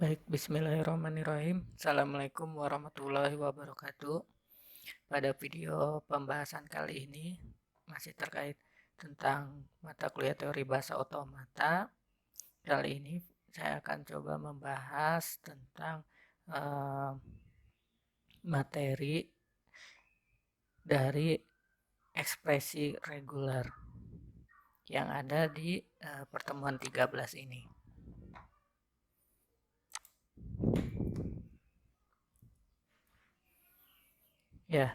Baik, bismillahirrahmanirrahim. Assalamualaikum warahmatullahi wabarakatuh. Pada video pembahasan kali ini masih terkait tentang mata kuliah teori bahasa otomata. Kali ini saya akan coba membahas tentang eh, materi dari ekspresi reguler yang ada di pertemuan 13 ini. Ya,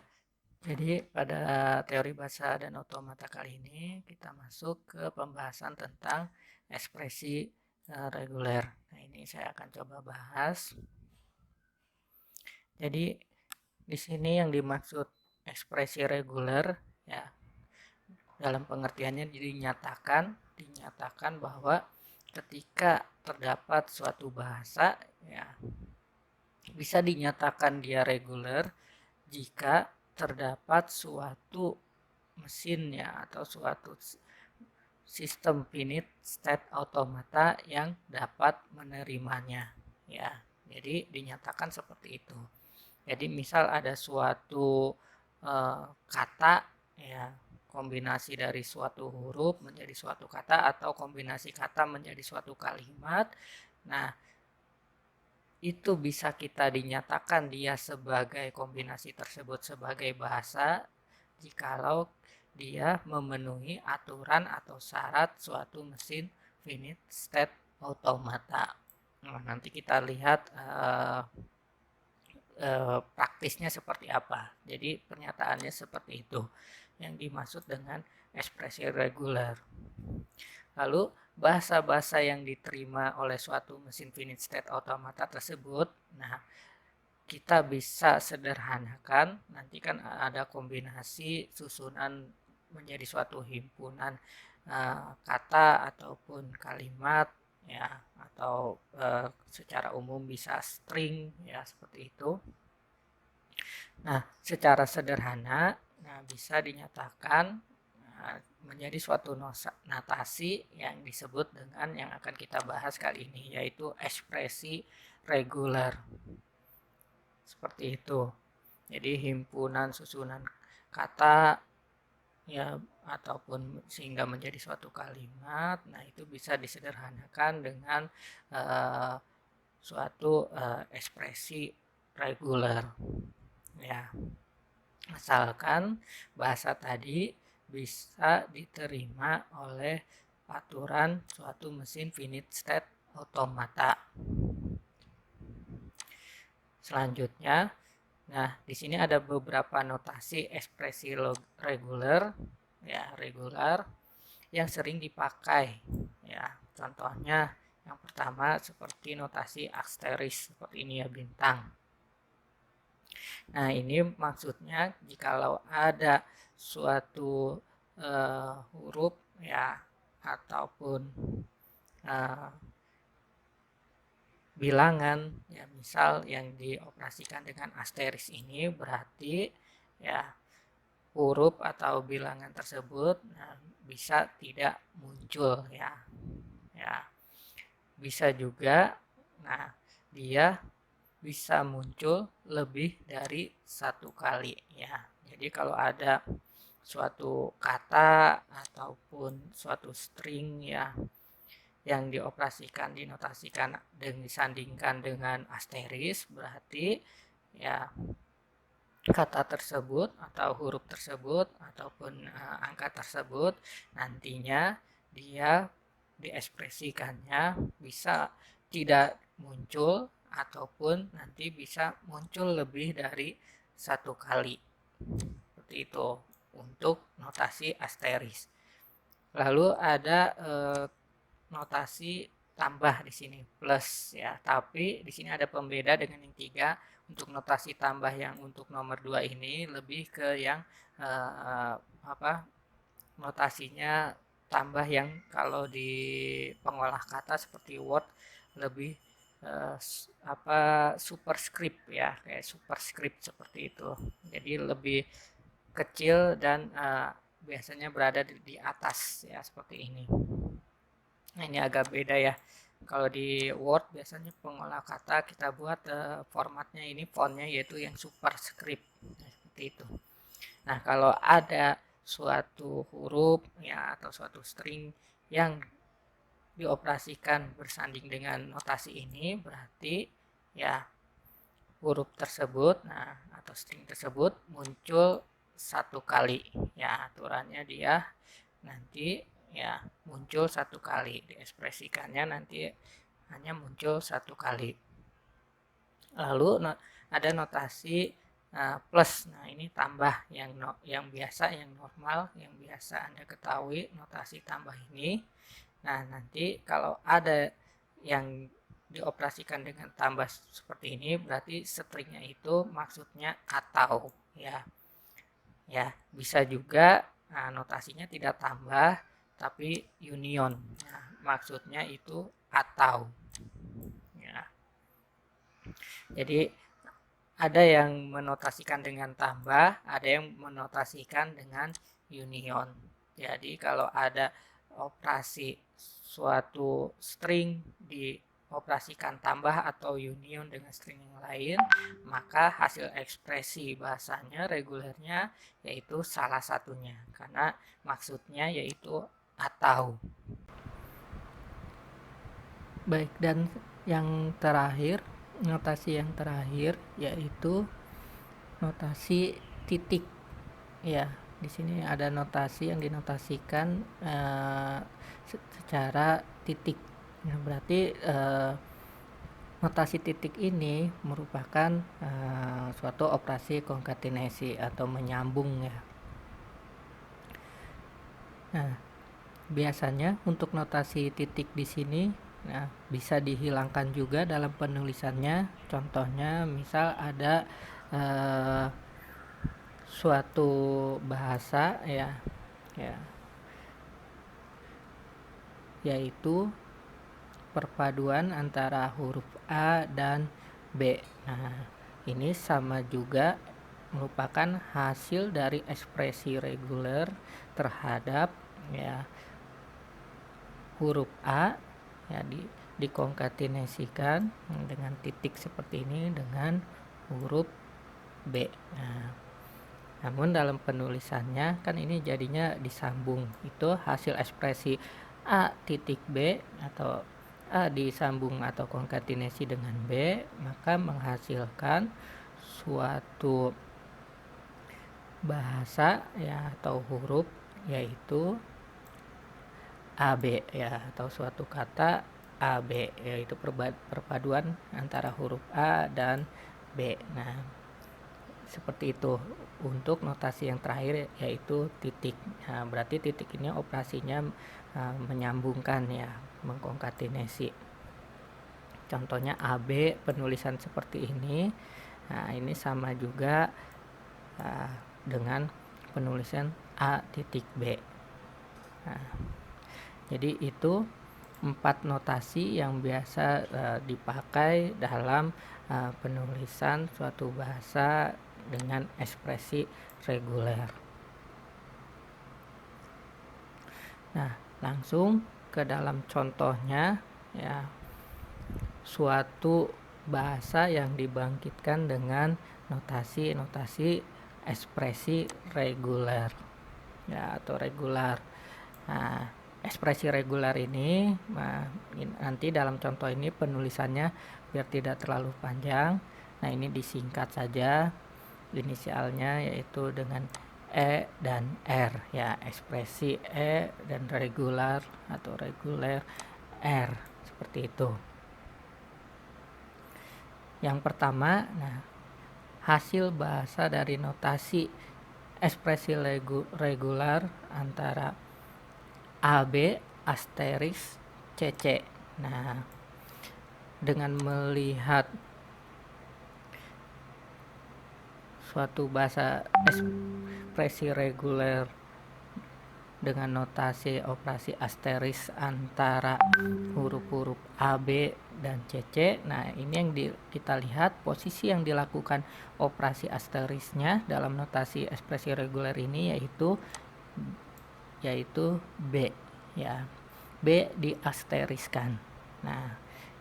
jadi pada teori bahasa dan otomata kali ini kita masuk ke pembahasan tentang ekspresi reguler. Nah, ini saya akan coba bahas. Jadi di sini yang dimaksud ekspresi reguler ya dalam pengertiannya dinyatakan bahwa ketika terdapat suatu bahasa ya bisa dinyatakan dia reguler jika terdapat suatu mesin ya atau suatu sistem finite state automata yang dapat menerimanya ya. Jadi dinyatakan seperti itu. Jadi misal ada suatu kata ya, kombinasi dari suatu huruf menjadi suatu kata atau kombinasi kata menjadi suatu kalimat. Nah, itu bisa kita dinyatakan dia sebagai kombinasi tersebut sebagai bahasa jikalau dia memenuhi aturan atau syarat suatu mesin finite state automata. Nah, nanti kita lihat praktisnya seperti apa. Jadi pernyataannya seperti itu yang dimaksud dengan ekspresi reguler. Lalu bahasa-bahasa yang diterima oleh suatu mesin finite state automata tersebut, nah kita bisa sederhanakan, nanti kan ada kombinasi susunan menjadi suatu himpunan kata ataupun kalimat ya, atau secara umum bisa string ya seperti itu. Nah, secara sederhana bisa dinyatakan menjadi suatu notasi yang disebut dengan yang akan kita bahas kali ini, yaitu ekspresi reguler. Seperti itu. Jadi himpunan susunan kata ya ataupun sehingga menjadi suatu kalimat. Nah, itu bisa disederhanakan dengan suatu ekspresi reguler. Ya. Asalkan bahasa tadi bisa diterima oleh aturan suatu mesin finite state automata. Selanjutnya, nah di sini ada beberapa notasi ekspresi reguler, ya regular yang sering dipakai. Ya, contohnya yang pertama seperti notasi asteris seperti ini ya, bintang. Nah, ini maksudnya jikalau ada suatu huruf ya ataupun bilangan ya, misal yang dioperasikan dengan asteris ini berarti ya huruf atau bilangan tersebut bisa tidak muncul ya. Ya. Bisa juga dia bisa muncul lebih dari satu kali ya. Jadi kalau ada suatu kata ataupun suatu string ya yang dioperasikan dinotasikan dan disandingkan dengan asteris, berarti ya kata tersebut atau huruf tersebut ataupun angka tersebut nantinya dia diekspresikannya bisa tidak muncul ataupun nanti bisa muncul lebih dari satu kali. Seperti itu untuk notasi asteris. Lalu ada notasi tambah di sini plus ya, tapi di sini ada pembeda dengan yang 3. Untuk notasi tambah yang untuk nomor 2 ini lebih ke yang notasinya tambah yang kalau di pengolah kata seperti word lebih superscript ya, kayak superscript seperti itu. Jadi lebih kecil dan biasanya berada di atas ya seperti ini. Nah, ini agak beda ya Kalau di Word biasanya pengolah kata kita buat formatnya ini fontnya yaitu yang superscript. Nah, seperti itu. Nah, kalau ada suatu huruf ya atau suatu string yang dioperasikan bersanding dengan notasi ini, berarti ya huruf tersebut atau string tersebut muncul satu kali. Ya, aturannya dia nanti ya muncul satu kali, diekspresikannya nanti hanya muncul satu kali. Lalu ada notasi plus. Nah, ini tambah yang biasa, yang normal, yang biasa Anda ketahui notasi tambah ini. Nah, nanti kalau ada yang dioperasikan dengan tambah seperti ini, berarti stringnya itu maksudnya atau ya. Ya, bisa juga notasinya tidak tambah tapi union. Nah, maksudnya itu atau ya. Jadi ada yang menotasikan dengan tambah, ada yang menotasikan dengan union. Jadi kalau ada operasi suatu string dioperasikan tambah atau union dengan string yang lain, maka hasil ekspresi bahasanya regulernya yaitu salah satunya, karena maksudnya yaitu atau. Baik, dan yang terakhir, notasi yang terakhir yaitu notasi titik. Ya, di sini ada notasi yang dinotasikan secara titik. Nah, berarti notasi titik ini merupakan suatu operasi konkatenasi atau menyambung ya. Nah, biasanya untuk notasi titik di sini bisa dihilangkan juga dalam penulisannya. Contohnya misal ada suatu bahasa ya yaitu perpaduan antara huruf A dan B. Nah, ini sama juga merupakan hasil dari ekspresi reguler terhadap ya huruf A ya dikonkatenasikan dengan titik seperti ini dengan huruf B. Nah, namun dalam penulisannya kan ini jadinya disambung. Itu hasil ekspresi A titik B atau A disambung atau konkatenasi dengan B, maka menghasilkan suatu bahasa ya atau huruf yaitu AB ya, atau suatu kata AB, yaitu perpaduan antara huruf A dan B. Nah, seperti itu untuk notasi yang terakhir yaitu titik. Nah, berarti titik ini operasinya menyambungkan ya, mengkonkatenasi. Contohnya AB penulisan seperti ini. Nah, ini sama juga dengan penulisan A titik B. Nah, jadi itu 4 notasi yang biasa dipakai dalam penulisan suatu bahasa dengan ekspresi reguler. Nah, langsung ke dalam contohnya ya, suatu bahasa yang dibangkitkan dengan notasi ekspresi reguler ya atau regular. Nah, ekspresi reguler ini nanti dalam contoh ini penulisannya biar tidak terlalu panjang. Nah, ini disingkat saja inisialnya yaitu dengan E dan R ya, ekspresi E dan regular atau reguler R seperti itu. Yang pertama, hasil bahasa dari notasi ekspresi regular antara AB asterisk CC. Nah, dengan melihat suatu bahasa ekspresi reguler dengan notasi operasi asterisk antara huruf-huruf AB dan CC. Nah, ini yang kita lihat posisi yang dilakukan operasi asterisknya dalam notasi ekspresi reguler ini yaitu B ya. B diasteriskan. Nah,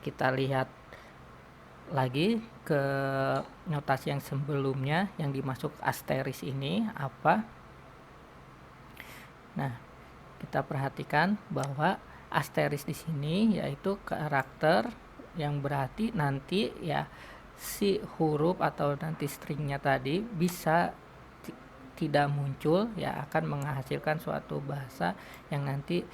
kita lihat lagi ke notasi yang sebelumnya yang dimasuk asteris ini apa. Nah, kita perhatikan bahwa asteris di sini yaitu karakter yang berarti nanti ya si huruf atau nanti stringnya tadi bisa tidak muncul, ya akan menghasilkan suatu bahasa yang nanti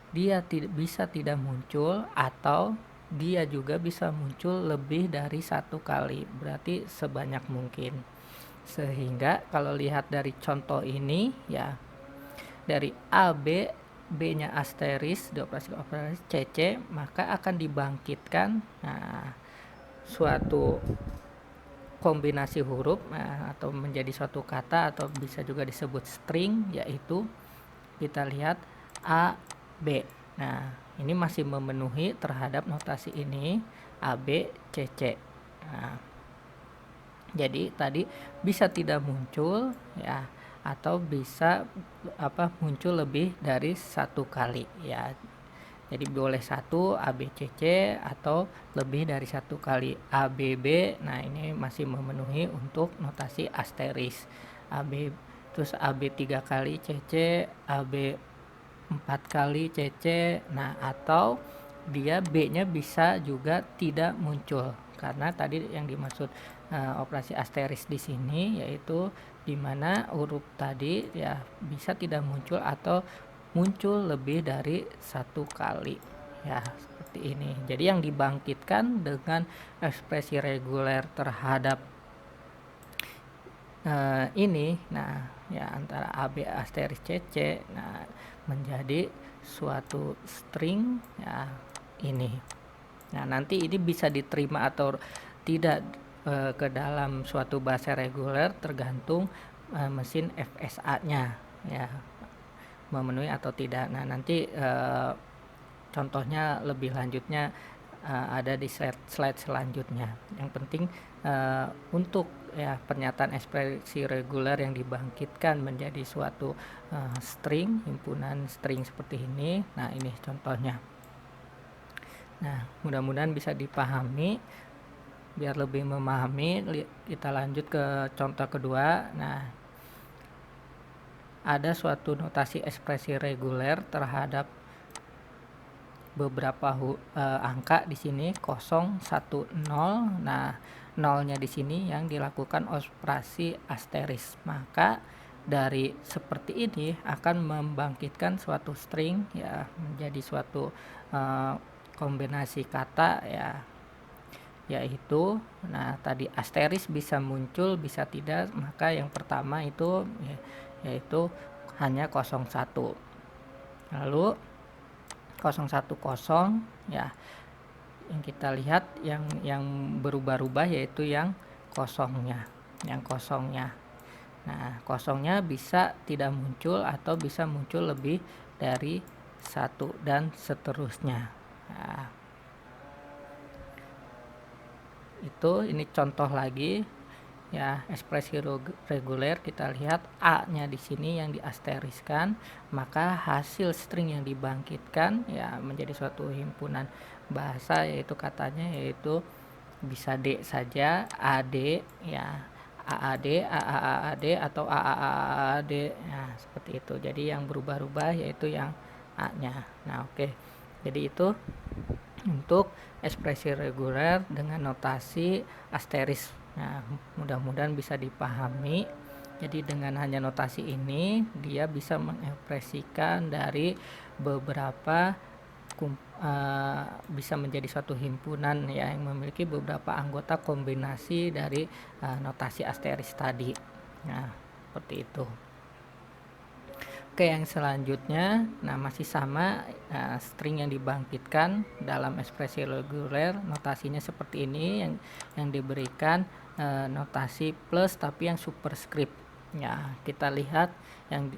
dia bisa tidak muncul atau dia juga bisa muncul lebih dari satu kali, berarti sebanyak mungkin. Sehingga kalau lihat dari contoh ini ya, dari A, B-nya asteris dioperasikan operasi CC, maka akan dibangkitkan suatu kombinasi huruf atau menjadi suatu kata atau bisa juga disebut string, yaitu kita lihat A, B. Nah, ini masih memenuhi terhadap notasi ini A, B, C, C. Nah, jadi tadi bisa tidak muncul ya, atau bisa muncul lebih dari satu kali ya. Jadi boleh satu A, B, C, C atau lebih dari satu kali A, B, B. Nah, ini masih memenuhi untuk notasi asteris. A, B, terus A, B 3 kali C, C, A, B 4 kali C, C. Nah, atau dia B-nya bisa juga tidak muncul. Karena tadi yang dimaksud operasi asteris di sini yaitu dimana huruf tadi ya bisa tidak muncul atau muncul lebih dari satu kali ya, seperti ini. Jadi yang dibangkitkan dengan ekspresi reguler terhadap ini, nah ya antara AB asteris CC, nah menjadi suatu string ya ini. Nah, nanti ini bisa diterima atau tidak ke dalam suatu bahasa reguler tergantung mesin FSA-nya ya, memenuhi atau tidak. Nah, nanti contohnya lebih lanjutnya ada di slide selanjutnya. Yang penting untuk ya pernyataan ekspresi reguler yang dibangkitkan menjadi suatu string, himpunan string seperti ini. Nah, ini contohnya. Nah, mudah-mudahan bisa dipahami. Biar lebih memahami, kita lanjut ke contoh kedua. Nah, ada suatu notasi ekspresi reguler terhadap beberapa angka di sini 0, 1, 0. Nah, nolnya di sini yang dilakukan operasi asteris. Maka dari seperti ini akan membangkitkan suatu string ya menjadi suatu kombinasi kata ya, yaitu tadi asteris bisa muncul bisa tidak, maka yang pertama itu yaitu hanya 01. Lalu 010 ya, yang kita lihat yang berubah-ubah yaitu yang kosongnya. Nah, kosongnya bisa tidak muncul atau bisa muncul lebih dari satu dan seterusnya. Nah, ini contoh lagi ya, ekspresi reguler. Kita lihat A-nya di sini yang diasteriskan, maka hasil string yang dibangkitkan ya menjadi suatu himpunan bahasa, yaitu katanya yaitu bisa D saja, AD ya, AAD, AAAD atau AAAD ya, seperti itu. Jadi yang berubah-ubah yaitu yang A-nya. Nah, oke. Jadi itu untuk ekspresi reguler dengan notasi asteris. Nah, mudah-mudahan bisa dipahami. Jadi dengan hanya notasi ini dia bisa mengekspresikan dari beberapa bisa menjadi suatu himpunan ya yang memiliki beberapa anggota kombinasi dari notasi asteris tadi. Nah, seperti itu. Oke, yang selanjutnya, masih sama string yang dibangkitkan dalam ekspresi reguler, notasinya seperti ini yang diberikan notasi plus tapi yang superscript. Ya, kita lihat yang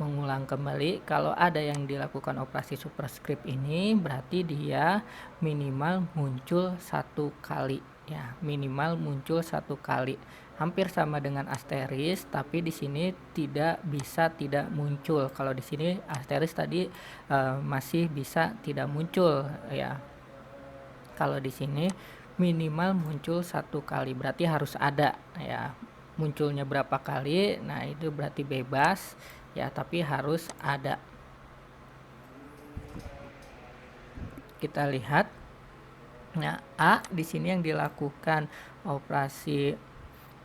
mengulang kembali, kalau ada yang dilakukan operasi superscript ini berarti dia minimal muncul satu kali ya, minimal muncul satu kali. Hampir sama dengan asteris, tapi di sini tidak bisa tidak muncul. Kalau di sini asteris tadi masih bisa tidak muncul ya. Kalau di sini minimal muncul 1 kali, berarti harus ada ya. Munculnya berapa kali, nah itu berarti bebas ya, tapi harus ada. Kita lihat, nah A di sini yang dilakukan operasi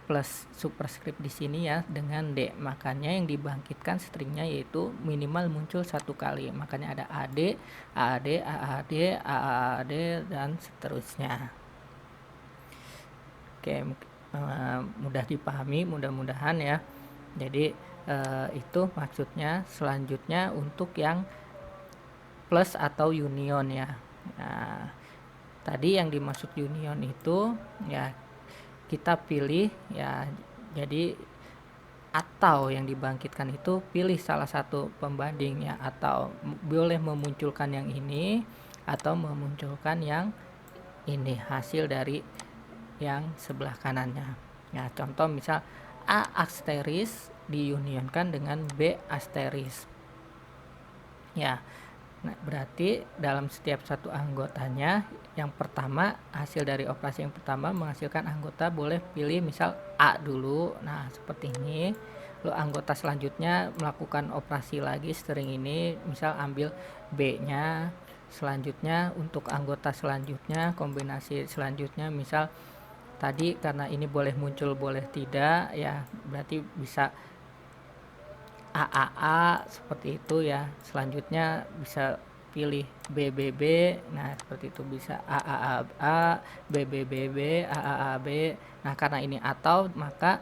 plus superscript di sini ya dengan D, makanya yang dibangkitkan stringnya yaitu minimal muncul 1 kali, makanya ada AD, AAD, AAD, AAD dan seterusnya. Oke, mudah dipahami mudah-mudahan ya. Jadi itu maksudnya. Selanjutnya untuk yang plus atau union ya. Nah, tadi yang dimaksud union itu ya kita pilih ya, jadi atau yang dibangkitkan itu pilih salah satu pembandingnya, atau boleh memunculkan yang ini atau memunculkan yang ini, hasil dari yang sebelah kanannya. Ya, contoh misal A asteris diunionkan dengan B asteris. Ya, nah berarti dalam setiap satu anggotanya, yang pertama hasil dari operasi yang pertama menghasilkan anggota boleh pilih misal A dulu. Nah, seperti ini. Lalu anggota selanjutnya melakukan operasi lagi string ini, misal ambil B-nya. Selanjutnya untuk anggota selanjutnya, kombinasi selanjutnya misal tadi karena ini boleh muncul boleh tidak ya, berarti bisa AAA seperti itu ya. Selanjutnya bisa pilih BBB, nah seperti itu, bisa AAA, BBBB, AAAB. Nah, karena ini atau, maka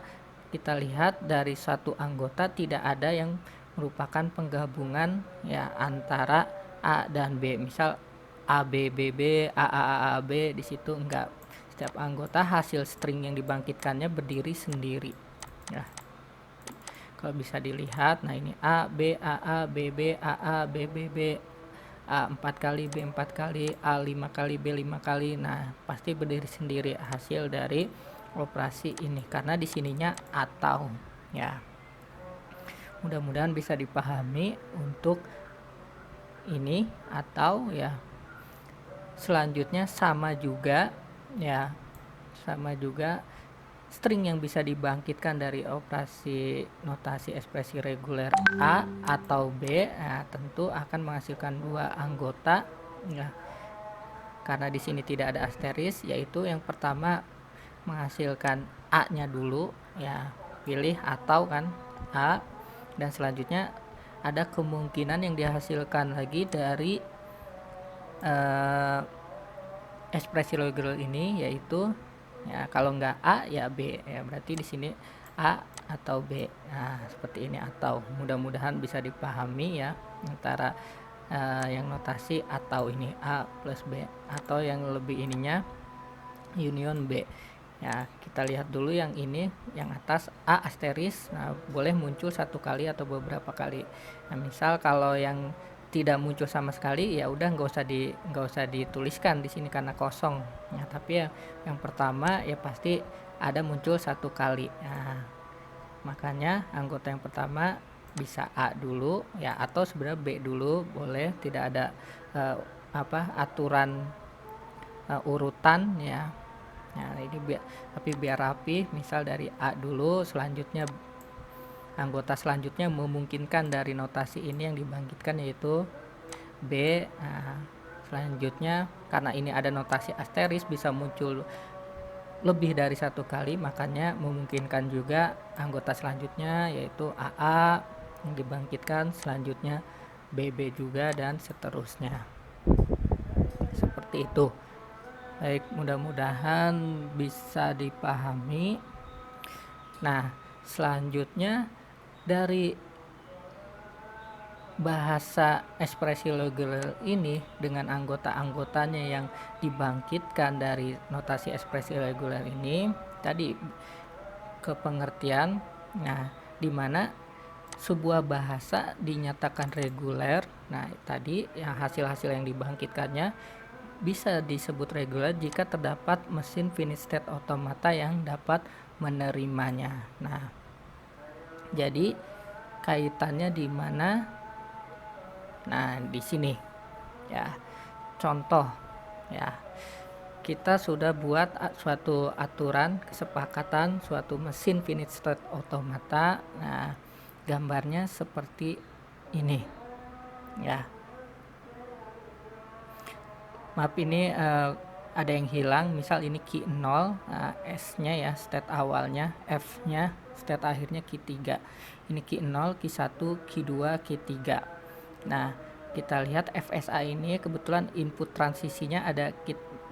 kita lihat dari satu anggota tidak ada yang merupakan penggabungan ya antara A dan B. Misal ABBB, AAAB, di situ enggak. Setiap anggota hasil string yang dibangkitkannya berdiri sendiri. Ya. Kalau bisa dilihat, nah ini A, B, AA, BB, AA, BBB, A 4 kali, B 4 kali, A 5 kali, B 5 kali. Nah, pasti berdiri sendiri hasil dari operasi ini karena di sininya atau ya. Mudah-mudahan bisa dipahami untuk ini atau ya. Selanjutnya sama juga ya. Sama juga string yang bisa dibangkitkan dari operasi notasi ekspresi reguler A atau B, nah, tentu akan menghasilkan 2 anggota ya. Karena di sini tidak ada asteris, yaitu yang pertama menghasilkan A-nya dulu ya, pilih atau kan A, dan selanjutnya ada kemungkinan yang dihasilkan lagi dari ekspresi reguler ini, yaitu ya kalau nggak A ya B ya, berarti di sini A atau B. Nah, seperti ini atau. Mudah-mudahan bisa dipahami ya antara yang notasi atau ini A plus B, atau yang lebih ininya union B. Ya, kita lihat dulu yang ini, yang atas A asteris. Nah, boleh muncul 1 kali atau beberapa kali. Nah, misal kalau yang tidak muncul sama sekali ya udah nggak usah dituliskan di sini karena kosong ya, tapi ya yang pertama ya pasti ada muncul 1 kali. Nah, makanya anggota yang pertama bisa A dulu ya, atau sebenarnya B dulu boleh, tidak ada aturan urutan ya. Nah, ini tapi biar rapi, misal dari A dulu, selanjutnya anggota selanjutnya memungkinkan dari notasi ini yang dibangkitkan yaitu B. Nah, selanjutnya karena ini ada notasi asteris bisa muncul lebih dari 1 kali, makanya memungkinkan juga anggota selanjutnya yaitu AA yang dibangkitkan, selanjutnya BB juga, dan seterusnya. Seperti itu. Baik, mudah-mudahan bisa dipahami. Nah, selanjutnya dari bahasa ekspresi reguler ini dengan anggota-anggotanya yang dibangkitkan dari notasi ekspresi reguler ini tadi ke pengertian. Nah, di mana sebuah bahasa dinyatakan reguler. Nah, tadi yang hasil-hasil yang dibangkitkannya bisa disebut reguler jika terdapat mesin finite state automata yang dapat menerimanya. Nah, jadi kaitannya di mana? Nah, di sini ya. Contoh ya. kita sudah buat suatu aturan kesepakatan suatu mesin finite state automata. Nah, gambarnya seperti ini ya. Maaf, ini ada yang hilang, misal ini key 0, S-nya ya state awalnya, F-nya state akhirnya key 3. Ini key 0, key 1, key 2, key 3. Nah, kita lihat FSA ini kebetulan input transisinya ada,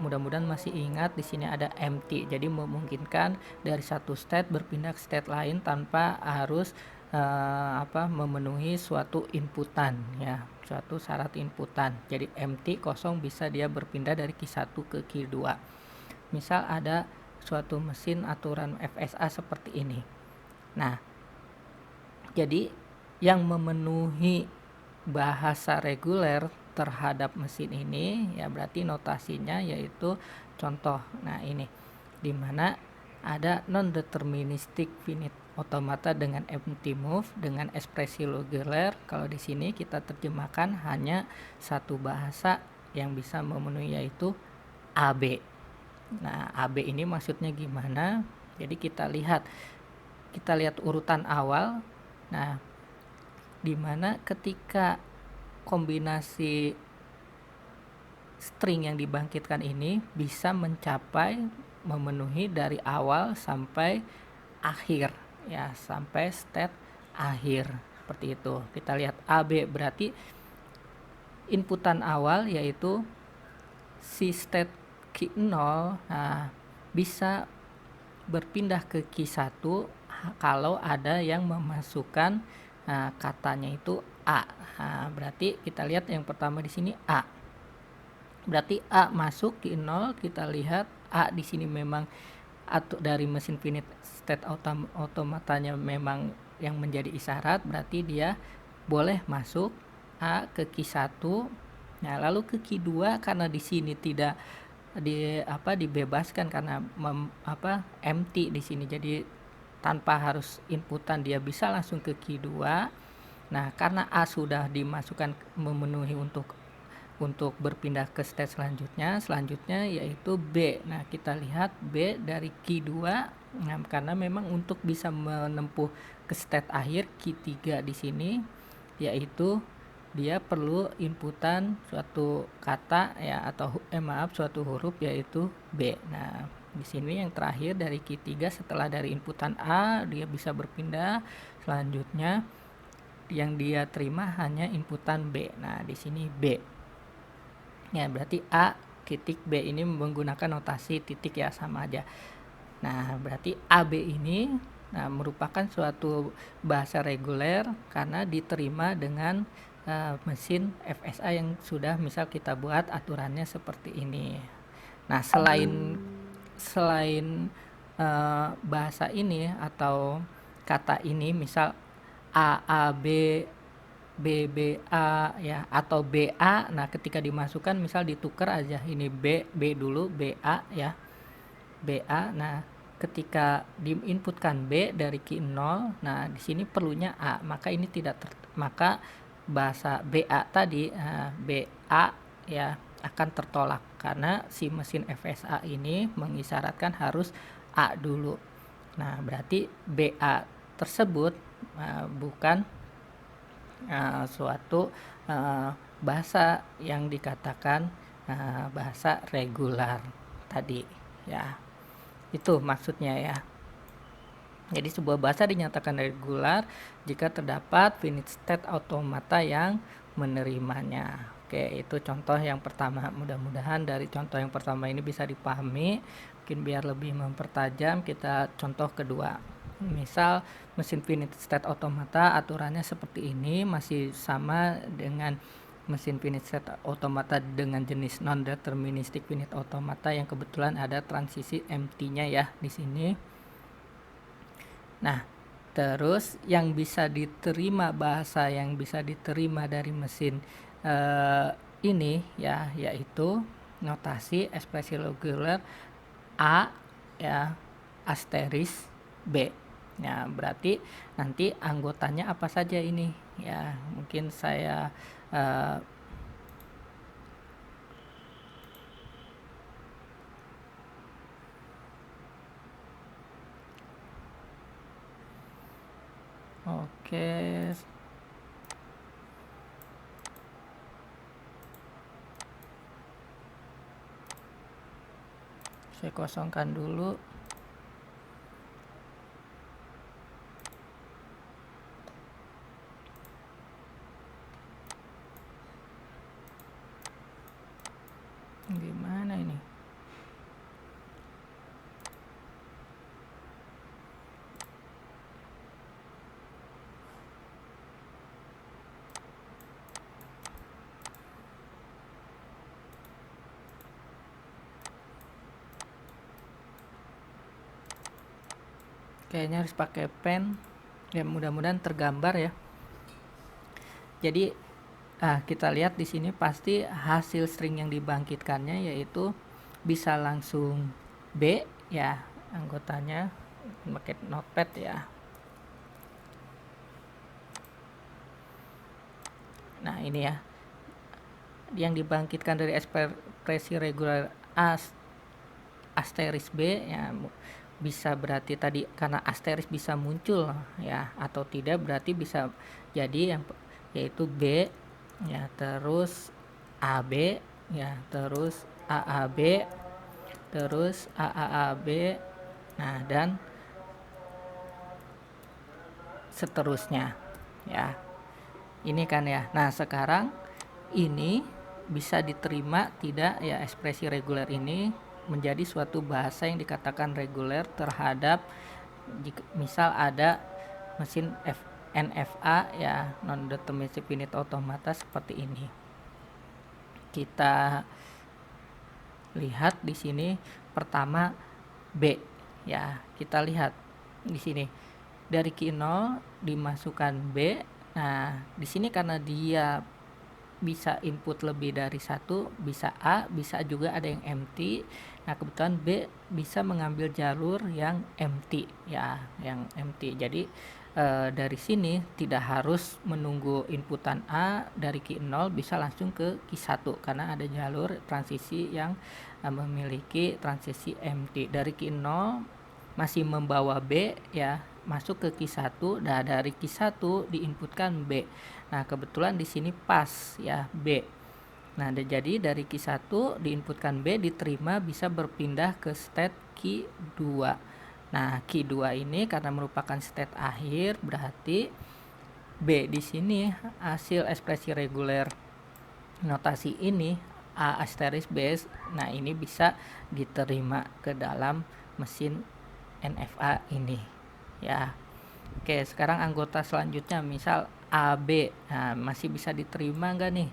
mudah-mudahan masih ingat di sini ada empty. Jadi memungkinkan dari satu state berpindah ke state lain tanpa harus memenuhi suatu inputan ya, suatu syarat inputan. Jadi empty kosong bisa dia berpindah dari key 1 ke key 2. Misal ada suatu mesin aturan FSA seperti ini. Nah, jadi yang memenuhi bahasa reguler terhadap mesin ini ya berarti notasinya yaitu contoh. Nah, ini dimana ada non-deterministic finite automata dengan empty move dengan ekspresi reguler. Kalau di sini kita terjemahkan hanya satu bahasa yang bisa memenuhi yaitu AB. Nah, AB ini maksudnya gimana? Jadi kita lihat urutan awal. Nah, dimana ketika kombinasi string yang dibangkitkan ini bisa mencapai memenuhi dari awal sampai akhir ya, sampai state akhir seperti itu. Kita lihat AB berarti inputan awal yaitu si state key 0 bisa berpindah ke key 1 kalau ada yang memasukkan katanya itu A. Berarti kita lihat yang pertama di sini A. Berarti A masuk key 0, kita lihat A di sini memang atau dari mesin finite state automatanya memang yang menjadi isyarat, berarti dia boleh masuk A ke key 1. Nah, lalu ke key 2 karena di sini tidak dibebaskan karena empty di sini. Jadi tanpa harus inputan dia bisa langsung ke key 2. Nah, karena A sudah dimasukkan memenuhi untuk berpindah ke state selanjutnya yaitu B. Nah, kita lihat B dari key 2 karena memang untuk bisa menempuh ke state akhir key 3 di sini yaitu dia perlu inputan suatu kata ya atau suatu huruf yaitu B. Nah, di sini yang terakhir dari key 3 setelah dari inputan A dia bisa berpindah, selanjutnya yang dia terima hanya inputan B. Nah, di sini B. Ya, berarti A titik B ini menggunakan notasi titik ya, sama aja. Nah, berarti AB ini merupakan suatu bahasa reguler karena diterima dengan mesin FSA yang sudah misal kita buat aturannya seperti ini. Nah, selain bahasa ini atau kata ini misal AAB BBA ya atau BA. Nah, ketika dimasukkan misal ditukar aja ini B dulu BA ya. BA. Nah, ketika diinputkan B dari key 0, nah di sini perlunya A, maka ini maka bahasa BA tadi BA ya akan tertolak karena si mesin FSA ini mengisyaratkan harus A dulu. Nah, berarti BA tersebut bukan suatu bahasa yang dikatakan bahasa regular tadi ya. Itu maksudnya ya. Jadi sebuah bahasa dinyatakan regular jika terdapat finite state automata yang menerimanya. Oke, itu contoh yang pertama. Mudah-mudahan dari contoh yang pertama ini bisa dipahami. Mungkin biar lebih mempertajam kita contoh kedua. Misal mesin finite state automata aturannya seperti ini, masih sama dengan mesin finite state automata dengan jenis non-deterministic finite automata yang kebetulan ada transisi empty-nya ya di sini. Nah, terus yang bisa diterima, bahasa yang bisa diterima dari mesin ini ya yaitu notasi ekspresi reguler A ya asteris B. Ya, berarti nanti anggotanya apa saja ini ya, mungkin saya Oke, saya kosongkan dulu. Gimana ini? Kayaknya harus pakai pen. Ya, mudah-mudahan tergambar ya. Jadi kita lihat di sini pasti hasil string yang dibangkitkannya yaitu bisa langsung B ya, anggotanya pakai notepad ya. Nah, ini ya. Yang dibangkitkan dari ekspresi reguler asteris B ya, bisa berarti tadi karena asteris bisa muncul ya, atau tidak berarti bisa jadi yang yaitu B ya, terus AB ya, terus AAB, terus AAAB, nah dan seterusnya ya. Ini kan ya. Nah, sekarang ini bisa diterima tidak ya, ekspresi reguler ini menjadi suatu bahasa yang dikatakan reguler terhadap misal ada mesin NFA ya, non deterministic finite automata seperti ini. Kita lihat di sini pertama B ya, kita lihat di sini dari Q0 dimasukkan B. Nah, di sini karena dia bisa input lebih dari satu, bisa A, bisa juga ada yang empty. Nah, kebetulan B bisa mengambil jalur yang empty ya, yang empty. Jadi dari sini tidak harus menunggu inputan A dari Q0, bisa langsung ke Q1 karena ada jalur transisi yang memiliki transisi empty. Dari Q0 masih membawa B ya, masuk ke Q1, dan dari Q1 diinputkan B. Nah, kebetulan di sini pas ya B. Nah, jadi dari Q1 diinputkan B, diterima, bisa berpindah ke state Q2. Nah, Q2 ini karena merupakan state akhir, berarti B di sini hasil ekspresi reguler notasi ini A asteris B. Nah, ini bisa diterima ke dalam mesin NFA ini ya. Oke, sekarang anggota selanjutnya misal AB. Nah, masih bisa diterima enggak nih?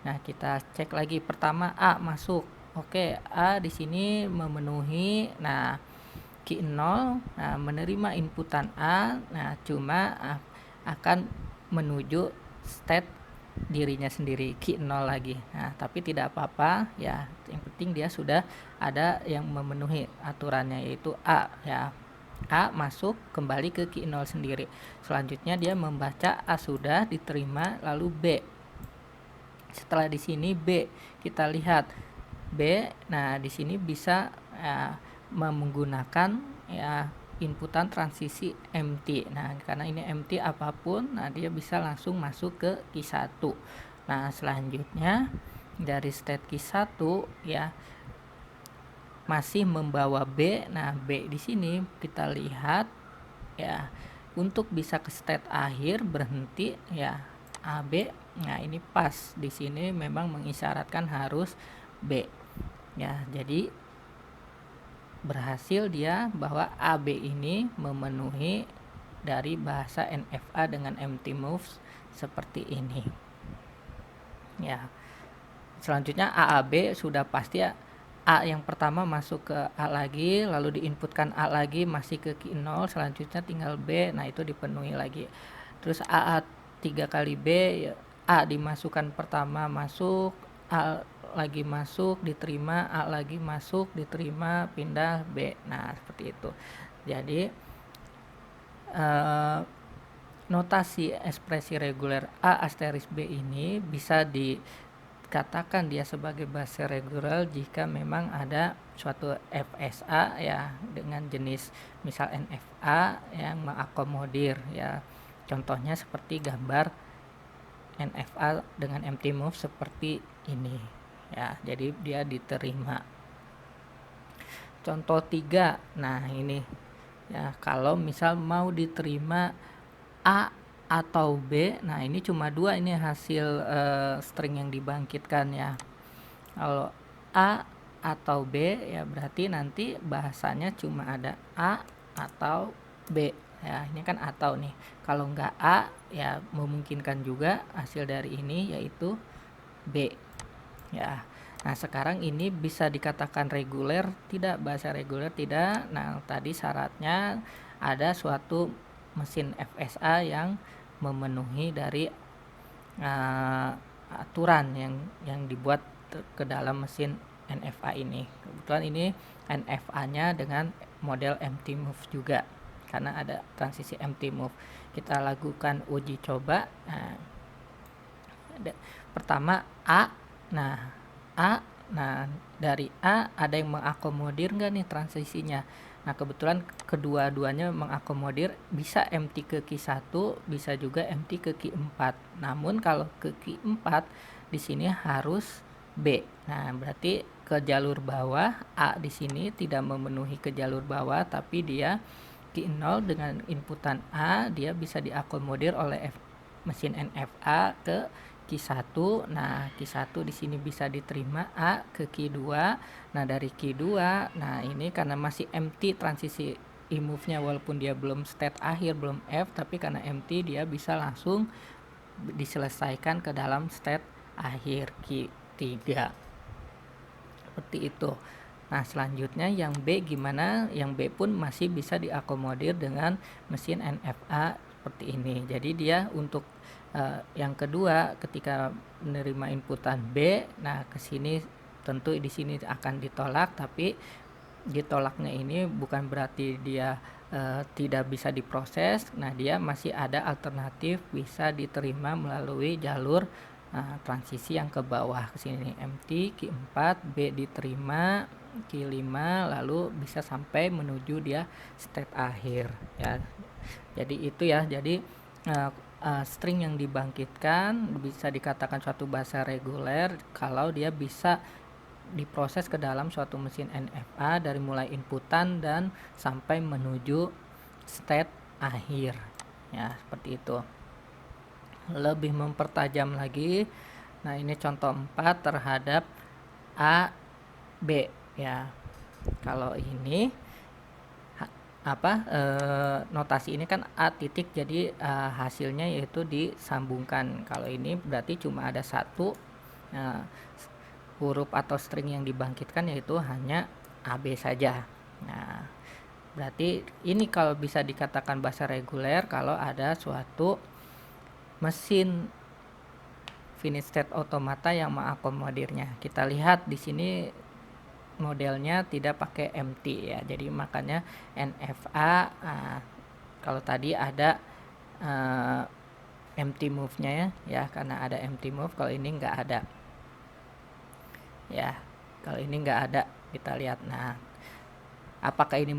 Nah, kita cek lagi. Pertama A masuk. Oke, A di sini memenuhi. Nah, Q0 menerima inputan A. Nah, cuma akan menuju state dirinya sendiri Q0 lagi. Nah, tapi tidak apa-apa ya. Yang penting dia sudah ada yang memenuhi aturannya, yaitu A ya. A masuk kembali ke Q0 sendiri. Selanjutnya dia membaca A sudah diterima, lalu B. Setelah di sini B, kita lihat B. Nah, di sini bisa menggunakan ya inputan transisi empty. Nah, karena ini empty apapun, nah dia bisa langsung masuk ke Q1. Nah, selanjutnya dari state Q1 ya masih membawa B. Nah, B di sini kita lihat ya, untuk bisa ke state akhir berhenti ya AB. Nah, ini pas di sini memang mengisyaratkan harus B ya. Jadi berhasil dia bahwa AB ini memenuhi dari bahasa NFA dengan empty moves seperti ini ya. Selanjutnya AAB sudah pasti ya, A yang pertama masuk ke A lagi, lalu diinputkan A lagi, masih ke Q0, selanjutnya tinggal B. Nah, itu dipenuhi lagi. Terus AA 3 kali B, A dimasukkan pertama masuk, A lagi masuk diterima, A lagi masuk diterima, pindah B. Nah, seperti itu. Jadi notasi ekspresi reguler A asteris B ini bisa dikatakan dia sebagai bahasa reguler jika memang ada suatu FSA ya dengan jenis misal NFA yang mengakomodir ya Contohnya seperti gambar NFA dengan empty move seperti ini ya, jadi dia diterima. Contoh 3, nah ini ya, kalau misal mau diterima A atau B, nah ini cuma 2 ini hasil string yang dibangkitkan ya. Kalau A atau B ya berarti nanti bahasanya cuma ada A atau B ya, ini kan atau nih. Kalau nggak A ya memungkinkan juga hasil dari ini yaitu B ya. Nah sekarang ini bisa dikatakan reguler tidak, bahasa reguler tidak. Nah tadi syaratnya ada suatu mesin FSA yang memenuhi dari aturan yang dibuat ke dalam mesin NFA ini. Kebetulan ini NFA-nya dengan model empty move juga, karena ada transisi empty move. Kita lakukan uji coba. Nah, pertama A. Nah dari A ada yang mengakomodir nggak nih transisinya? Nah kebetulan kedua-duanya mengakomodir, bisa empty ke Q1, bisa juga empty ke Q4. Namun kalau ke Q4 di sini harus B. Nah berarti ke jalur bawah A di sini tidak memenuhi ke jalur bawah, tapi dia Q0 dengan inputan A dia bisa diakomodir oleh mesin NFA ke Q1. Nah, Q1 di sini bisa diterima A ke Q2. Nah, dari Q2, nah ini karena masih empty transisi e-move-nya, walaupun dia belum state akhir, belum F, tapi karena empty dia bisa langsung diselesaikan ke dalam state akhir Q3. Seperti itu. Nah, selanjutnya yang B gimana? Yang B pun masih bisa diakomodir dengan mesin NFA seperti ini. Jadi dia untuk yang kedua ketika menerima inputan B, nah ke sini tentu di sini akan ditolak, tapi ditolaknya ini bukan berarti dia tidak bisa diproses. Nah, dia masih ada alternatif bisa diterima melalui jalur transisi yang ke bawah ke sini, empty Q4, B diterima Q5, lalu bisa sampai menuju dia state akhir ya. Jadi itu ya, jadi string yang dibangkitkan bisa dikatakan suatu bahasa reguler kalau dia bisa diproses ke dalam suatu mesin NFA dari mulai inputan dan sampai menuju state akhir ya, seperti itu. Lebih mempertajam lagi, nah ini contoh 4 terhadap A, B ya. Kalau ini notasi ini kan A titik, jadi hasilnya yaitu disambungkan. Kalau ini berarti cuma ada satu huruf atau string yang dibangkitkan, yaitu hanya AB saja. Nah berarti ini kalau bisa dikatakan bahasa reguler kalau ada suatu mesin finite state automata yang mengakomodirnya. Kita lihat di sini modelnya tidak pakai empty ya, jadi makanya NFA kalau tadi ada empty move-nya ya, karena ada empty move. Kalau ini nggak ada ya, kalau ini nggak ada. Kita lihat, nah apakah ini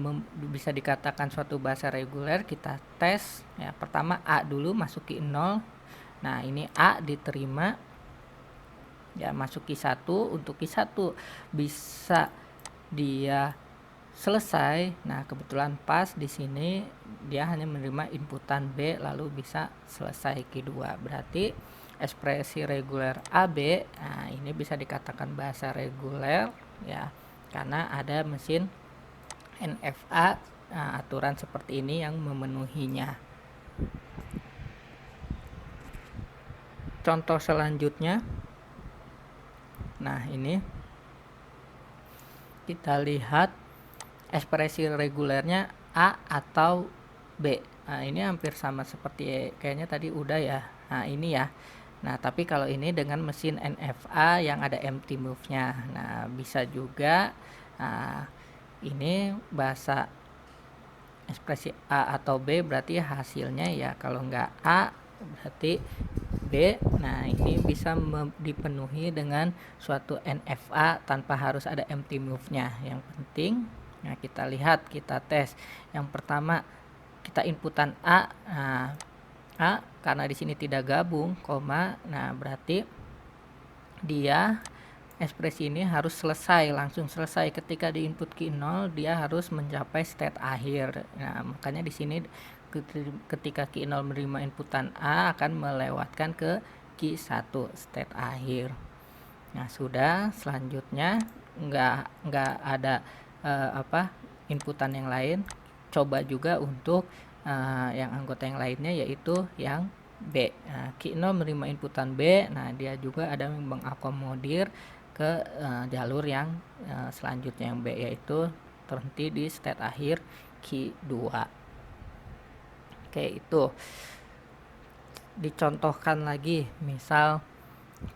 bisa dikatakan suatu bahasa reguler? Kita tes ya. Pertama A dulu, masuki 0. Nah ini A diterima ya, masuk Q1. Untuk Q1 bisa dia selesai. Nah kebetulan pas di sini dia hanya menerima inputan B lalu bisa selesai Q2. Berarti ekspresi reguler AB, nah ini bisa dikatakan bahasa reguler ya, karena ada mesin NFA aturan seperti ini yang memenuhinya. Contoh selanjutnya, nah ini kita lihat ekspresi regulernya A atau B. Nah ini hampir sama seperti kayaknya tadi udah ya. Nah ini ya. Nah tapi kalau ini dengan mesin NFA yang ada empty move-nya. Nah bisa juga ini bahasa ekspresi A atau B, berarti hasilnya ya kalau nggak A berarti B. Nah ini bisa dipenuhi dengan suatu NFA tanpa harus ada empty move-nya. Yang penting, nah kita lihat, kita tes. Yang pertama kita inputan A, nah A karena di sini tidak gabung, koma. Nah, berarti dia ekspresi ini harus selesai, langsung selesai. Ketika di input key 0, dia harus mencapai state akhir. Nah, makanya di sini ketika key 0 menerima inputan A akan melewatkan ke key 1, state akhir. Nah, sudah, selanjutnya nggak ada inputan yang lain. Coba juga untuk yang anggota yang lainnya, yaitu yang B. Nah, key 0 menerima inputan B. Nah, dia juga ada mengakomodir ke jalur yang selanjutnya yang B, yaitu terhenti di state akhir key 2. Oke, itu dicontohkan lagi, misal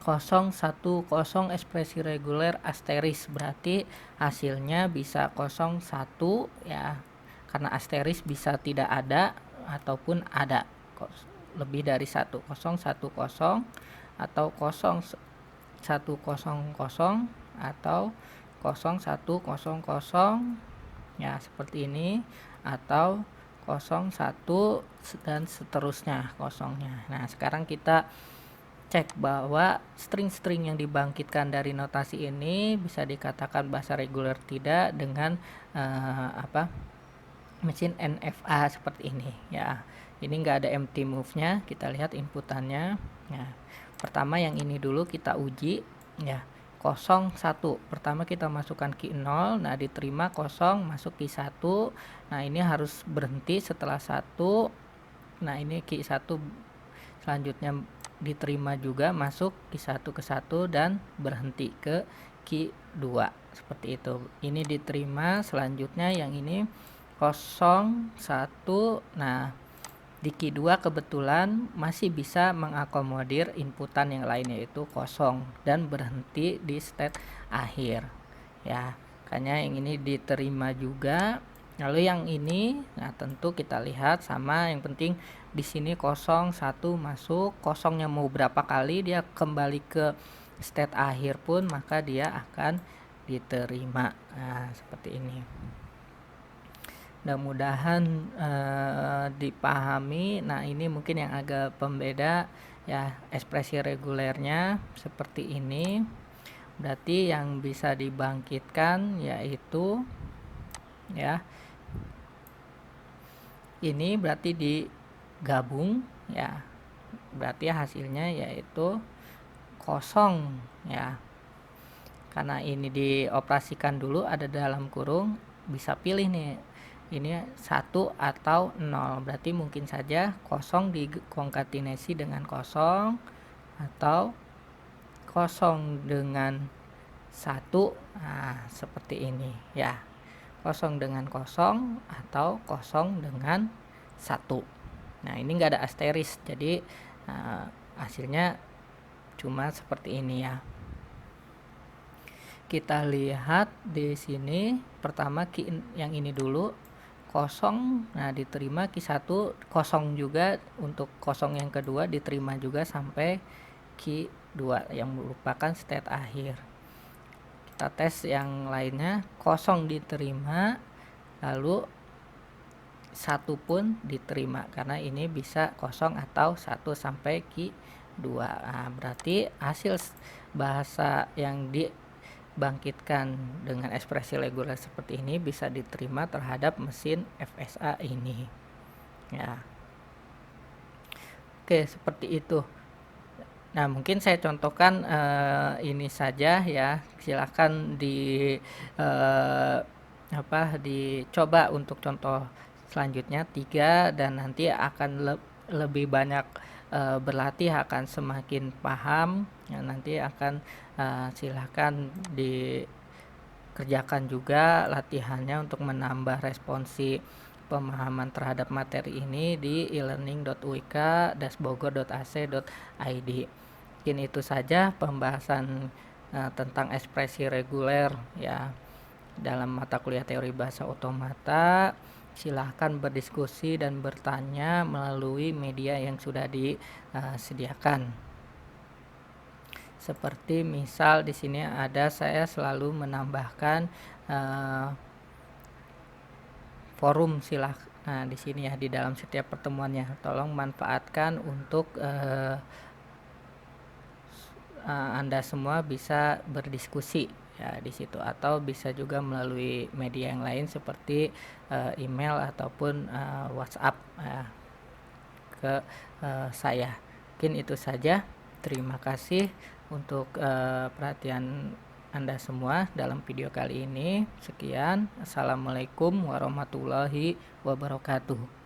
010 ekspresi reguler asteris, berarti hasilnya bisa 01 ya, karena asteris bisa tidak ada ataupun ada lebih dari 1, 010 atau 0100 atau 0100 ya, seperti ini, atau 01 dan seterusnya kosongnya. Nah, sekarang kita cek bahwa string-string yang dibangkitkan dari notasi ini bisa dikatakan bahasa reguler tidak dengan mesin NFA seperti ini ya. Ini enggak ada empty move-nya. Kita lihat inputannya. Nah, pertama yang ini dulu kita uji ya. 01, pertama kita masukkan key 0, nah diterima 0, masuk key 1. Nah, ini harus berhenti setelah 1. Nah, ini key 1 selanjutnya diterima juga, masuk key 1 ke 1 dan berhenti ke key 2 seperti itu. Ini diterima, selanjutnya yang ini 01. Nah, di key 2 kebetulan masih bisa mengakomodir inputan yang lain, yaitu 0 dan berhenti di state akhir ya. Makanya yang ini diterima juga. Lalu yang ini, nah tentu kita lihat sama, yang penting di sini 01 masuk, kosongnya mau berapa kali dia kembali ke state akhir pun maka dia akan diterima. Nah, seperti ini. Mudah-mudahan dipahami. Nah, ini mungkin yang agak pembeda ya, ekspresi regulernya seperti ini. Berarti yang bisa dibangkitkan yaitu ya, ini berarti digabung ya, berarti hasilnya yaitu 0 ya. Karena ini dioperasikan dulu ada dalam kurung, bisa pilih nih, ini 1 atau 0, berarti mungkin saja 0 dikonkatenasi dengan 0 atau 0 dengan 1. Nah, seperti ini ya, 0 dengan 0 atau 0 dengan 1. Nah, ini enggak ada asteris, jadi hasilnya cuma seperti ini ya. Kita lihat di sini, pertama key yang ini dulu 0, nah diterima key 1, 0 juga untuk 0 yang kedua diterima juga sampai key 2 yang merupakan state akhir. Kita tes yang lainnya, 0 diterima, lalu 1 pun diterima karena ini bisa 0 atau 1 sampai key 2. Nah, berarti hasil bahasa yang dibangkitkan dengan ekspresi reguler seperti ini bisa diterima terhadap mesin FSA ini ya. Oke, seperti itu. Nah, mungkin saya contohkan ini saja ya. Silakan dicoba untuk contoh selanjutnya 3, dan nanti akan lebih banyak berlatih, akan semakin paham ya. Nanti akan silakan dikerjakan juga latihannya untuk menambah responsi pemahaman terhadap materi ini di elearning.uik-bogor.ac.id. Mungkin itu saja pembahasan tentang ekspresi reguler ya dalam mata kuliah teori bahasa otomata. Silahkan berdiskusi dan bertanya melalui media yang sudah disediakan. Seperti misal di sini ada, saya selalu menambahkan forum, Nah, di sini ya di dalam setiap pertemuannya, tolong manfaatkan untuk Anda semua bisa berdiskusi ya di situ, atau bisa juga melalui media yang lain seperti email ataupun WhatsApp ke saya. Mungkin itu saja. Terima kasih untuk perhatian Anda semua dalam video kali ini. Sekian. Assalamualaikum warahmatullahi wabarakatuh.